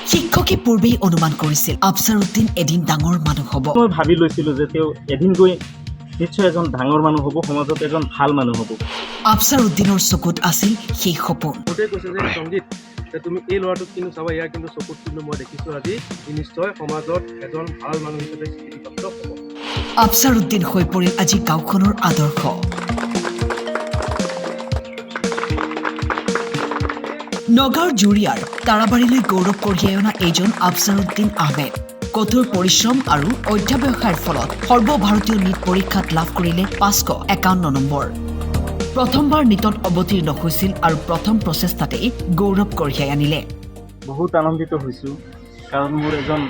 শিক্ষকে পূৰ্বেই অনুমান কৰিছিল আফছাৰুদ্দিন এদিন ডাঙৰ মানুহ হ'ব। মই ভাবি লৈছিলোঁ যে তেওঁ এদিন গৈ নিশ্চয় এজন ডাঙৰ মানুহ হ'ব, সমাজত এজন ভাল মানুহ হ'ব। আফছাৰুদ্দিনৰ চকুত আছিল সেই সপোন। গোটেই কৈছে যে সংগীত তুমি এই ল'ৰাটোক কিন্তু চাবা, ইয়াৰ কিন্তু চকুত কিন্তু মই দেখিছোঁ আজি নিশ্চয় সমাজত এজন ভাল মানুহ হিচাপে স্বীকৃতিপ্ৰাপ্ত হ'ব। আফছাৰুদ্দিন হৈ পৰিল আজি গাঁওখনৰ আদৰ্শ। নগাঁৱৰ জুৰিয়াৰ তাৰাবাৰীলৈ গৌৰৱ কঢ়িয়াই অনা এইজন আফছাৰুদ্দিন আহমেদ। কঠোৰ পৰিশ্ৰম আৰু অধ্যাৱসায়ৰ ফলত সৰ্বভাৰতীয় নীট পৰীক্ষাত লাভ কৰিলে 551 নম্বৰ। প্ৰথমবাৰ নীটত অৱতীৰ্ণ হৈছিল আৰু প্ৰথম প্ৰচেষ্টাতেই গৌৰৱ কঢ়িয়াই আনিলে। বহুত আনন্দিত হৈছোঁ, কাৰণ মোৰ এজন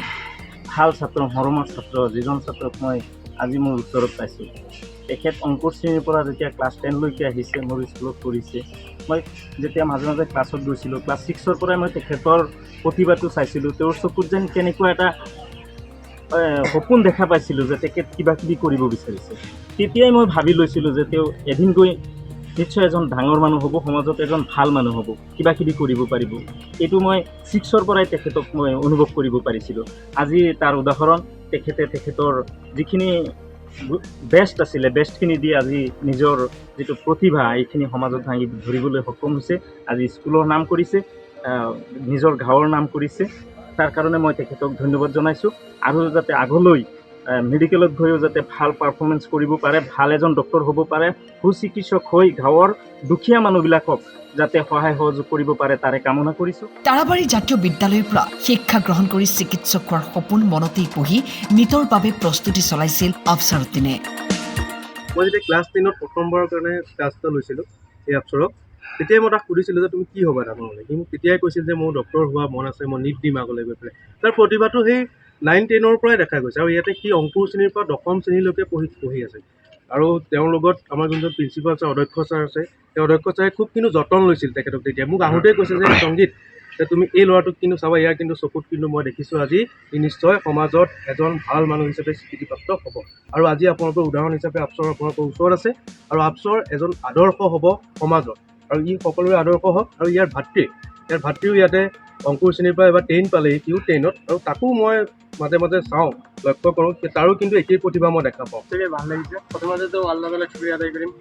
ভাল ছাত্ৰ, মৰমৰ ছাত্ৰ, যিজন ছাত্ৰক মই আজি মোৰ ওচৰত পাইছোঁ। তেখেত অংকুৰ শ্ৰেণীৰ পৰা যেতিয়া ক্লাছ 10লৈকে আহিছে, মোৰ স্কুলত পঢ়িছে। মই যেতিয়া মাজে মাজে ক্লাছত গৈছিলোঁ, ক্লাছ 6ৰ পৰাই মই তেখেতৰ প্ৰতিভাটো চাইছিলোঁ। তেওঁৰ চকুত যেন কেনেকুৱা এটা সপোন দেখা পাইছিলোঁ যে তেখেত কিবা কিবি কৰিব বিচাৰিছে। তেতিয়াই মই ভাবি লৈছিলোঁ যে তেওঁ এদিন গৈ নিশ্চয় এজন ডাঙৰ মানুহ হ'ব, সমাজত এজন ভাল মানুহ হ'ব, কিবা কিবি কৰিব পাৰিব। এইটো মই 6ৰ পৰাই তেখেতক মই অনুভৱ কৰিব পাৰিছিলোঁ। আজি তাৰ উদাহৰণ, তেখেতে তেখেতৰ যিখিনি বেষ্ট আছিলে, বেষ্টখিনি দি আজি নিজৰ যিটো প্ৰতিভা এইখিনি সমাজত দাঙি ধৰিবলৈ সক্ষম হৈছে। আজি স্কুলৰ নাম কৰিছে, নিজৰ গাঁৱৰ নাম কৰিছে। তাৰ কাৰণে মই তেখেতক ধন্যবাদ জনাইছোঁ। আৰু যাতে আগলৈ মেডিকেলত গৈও যাতে ভাল পাৰফৰ্মেঞ্চ কৰিব পাৰে, ভাল এজন ডক্টৰ হ'ব পাৰে, সুচিকিৎসক হৈ গাঁৱৰ দুখীয়া মানুহবিলাকক যাতে সহায় সহযোগ কৰিব পাৰে, তাৰে কামনা কৰিছোঁ। তাৰাবাৰী জাতীয় বিদ্যালয়ৰ পৰা শিক্ষা গ্ৰহণ কৰি চিকিৎসক হোৱাৰ সপোন মনতেই পুহি নীটৰ বাবে প্ৰস্তুতি চলাইছিল আফছাৰুদ্দিনে। মই যেতিয়া ক্লাছ 10ত প্ৰথমবাৰৰ কাৰণে ক্লাছ এটা লৈছিলোঁ এই আফছৰক, তেতিয়াই মই তাক সুধিছিলোঁ যে তুমি কি হ'বা ডাঙৰ হ'লে। সি মোক তেতিয়াই কৈছিল যে মোৰ ডক্টৰ হোৱা মন আছে, মই নীট দিম আগলৈ গৈ পেলাই। তাৰ প্ৰতিভাটো সেই 9-10ৰ পৰাই দেখা গৈছে, আৰু ইয়াতে সি অংকুৰ শ্ৰেণীৰ পৰা 10ম শ্ৰেণীলৈকে পঢ়ি আছে। আৰু তেওঁৰ লগত আমাৰ যোনজন প্ৰিন্সিপাল ছাৰ, অধ্যক্ষ ছাৰ আছে, সেই অধ্যক্ষ ছাৰে খুব কিন্তু যতন লৈছিল তেখেতক। তেতিয়া মোক আহোঁতেই কৈছে যে সংগীত তুমি এই ল'ৰাটোক কিন্তু চাবা, ইয়াৰ কিন্তু চকুত কিন্তু মই দেখিছোঁ আজি নিশ্চয় সমাজত এজন ভাল মানুহ হিচাপে স্বীকৃতিপ্ৰাপ্ত হ'ব। আৰু আজি আপোনালোকৰ উদাহৰণ হিচাপে আফছৰ আপোনালোকৰ ওচৰত আছে, আৰু আফছৰ এজন আদৰ্শ হ'ব সমাজত, আৰু ই সকলোৰে আদৰ্শ হওক। আৰু ইয়াৰ ভাতৃও ইয়াতে অংকুৰ শ্ৰেণীৰ পৰা এবাৰ 10 পালেহি, সিও 10ত, আৰু তাকো মই মাজে মাজে চাওঁ, লক্ষ্য কৰোঁ, তাৰো কিন্তু একেই প্ৰতিভা মই দেখা পাওঁ। সঁচাকৈ ভাল লাগিছে। প্ৰথমতেতো আল্লাহ তাআলাক শুক্ৰিয়া আদায় কৰিম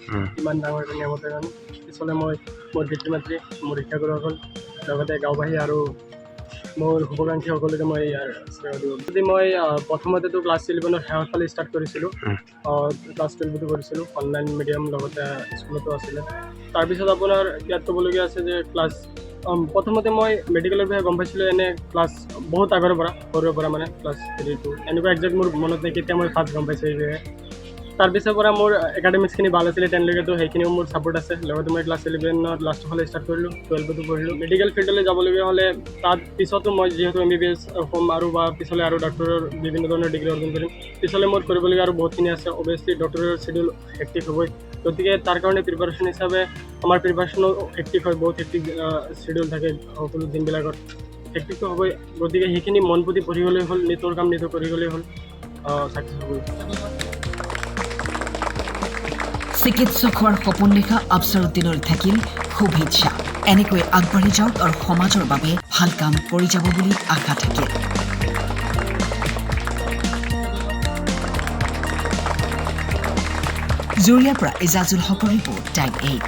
ইমান ডাঙৰ এটা নিয়ামতৰ কাৰণে। পিছলৈ মই মোৰ পিতৃ মাতৃ, মোৰ শিক্ষাগুৰুসকল, লগতে গাঁওবাসী আৰু মোৰ শুভাকাংক্ষীসকলকে মই শ্ৰেয় দিওঁ। যদি মই প্ৰথমতেতো ক্লাছ 11ৰ শেষৰ ফালে ষ্টাৰ্ট কৰিছিলোঁ, ক্লাছ 12তো কৰিছিলোঁ অনলাইন মিডিয়াম, লগতে স্কুলতো আছিলে। তাৰপিছত আপোনাৰ ইয়াত ক'বলগীয়া আছে যে প্ৰথমতে মই মেডিকেলৰ বিষয়ে গম পাইছিলোঁ এনে ক্লাছ বহুত আগৰ পৰা, সৰুৰে পৰা মানে ক্লাছ 3-2 এনেকুৱা একজেক্ট মোৰ মনত নাই কেতিয়া মই ফাৰ্ষ্ট গম পাইছোঁ এই বিষয়ে। তাৰপিছৰ পৰা মোৰ একাডেমিক্সখিনি ভাল আছিলে 10লৈকেতো, সেইখিনিও মোৰ ছাপোৰ্ট আছে। লগতে মই ক্লাছ 11ত লাষ্টৰ ফালে ষ্টাৰ্ট কৰিলোঁ, 12তো পঢ়িলোঁ। মেডিকেল ফিল্ডলৈ যাবলগীয়া হ'লে তাত পিছতো মই যিহেতু MBBS হ'ম আৰু বা পিছলৈ আৰু ডক্টৰৰ বিভিন্ন ধৰণৰ ডিগ্ৰী অৰ্জন কৰিম, পিছলৈ মোৰ কৰিবলগীয়া আৰু বহুতখিনি আছে। অভিয়াছলি ডক্টৰৰ শ্বেডিউল হেক্টিক হ'বই, গতিকে তাৰ কাৰণে প্ৰিপাৰেশ্যন হিচাপে আমাৰ প্ৰিপাৰেশ্যনো হেক্টিক হয়, বহুত হেক্টিক শ্বেডিউল থাকে সকলো দিনবিলাকত, হেক্টিকটো হ'বই। গতিকে সেইখিনি মন পুতি পঢ়ি গ'লেই হ'ল, নীটৰ কাম নীটৰ কৰি গ'লেই হ'ল, ছাকচেছ হ'ব। চিকিৎসক হোৱাৰ সপোন দেখা আফছাৰুদ্দিনৰ থাকিল শুভেচ্ছা। এনেকৈ আগবাঢ়ি যাওক আৰু সমাজৰ বাবে ভাল কাম কৰি যাব বুলি আশা থাকিল। জুৰিয়াৰ পৰা ইজাজুল হকৰ ৰিপৰ্ট, টাইম 8।